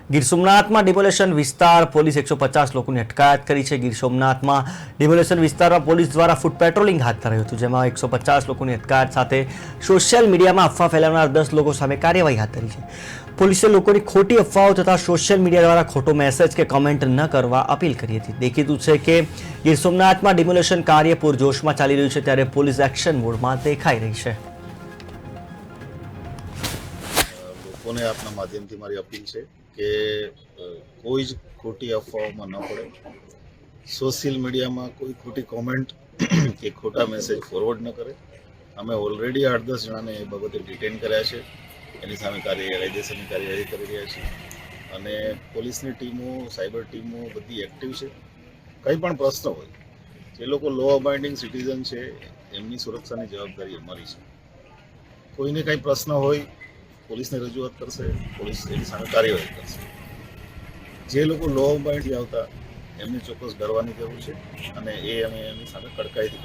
ગીર સોમનાથમાં ડિમોલેશન વિસ્તાર પોલીસ 150 લોકોની અટકાયત કરી છે। ગીર સોમનાથમાં ડિમોલેશન વિસ્તારમાં પોલીસ દ્વારા ફૂટ પેટ્રોલિંગ હાથ ધરાયું હતું, જેમાં 150 લોકોની અટકાયત સાથે સોશિયલ મીડિયામાં અફવા ફેલાવનાર 10 લોકો સામે કાર્યવાહી હાથ ધરી છે। પોલીસે લોકોની ખોટી અફવાઓ તથા સોશિયલ મીડિયા દ્વારા ખોટો મેસેજ કે કમેન્ટ ન કરવા અપીલ કરી હતી। દેખીતું છે કે ગીર સોમનાથમાં ડિમોલેશન કાર્ય પૂરજોશમાં ચાલી રહ્યું છે, ત્યારે પોલીસ એક્શન મોડમાં દેખાઈ રહી છે। લોકોને આપના માધ્યમથી મારી અપીલ છે કે કોઈ જ ખોટી અફવાઓમાં ન પડે, સોશિયલ મીડિયામાં કોઈ ખોટી કોમેન્ટ કે ખોટા મેસેજ ફોરવર્ડ ન કરે। અમે ઓલરેડી 8-10 જણાને એ બાબતે ડિટેન કર્યા છે, એની સામે કાયદેસરની કાર્યવાહી કરી રહ્યા છીએ અને પોલીસની ટીમો, સાયબર ટીમો બધી એક્ટિવ છે। કંઈ પણ પ્રશ્ન હોય, જે લોકો લો અબાઇડિંગ સિટીઝન છે એમની સુરક્ષાની જવાબદારી અમારી છે। કોઈને કંઈ પ્રશ્ન હોય પોલીસને રજૂઆત કરશે, પોલીસ એની સામે કાર્યવાહી કરશે। જે લોકો લો અબાઇડથી આવતા એમને ચોક્કસ ડરવાની જરૂર છે અને એ અમે એમની સામે કડકાઈથી કાર્યવાહી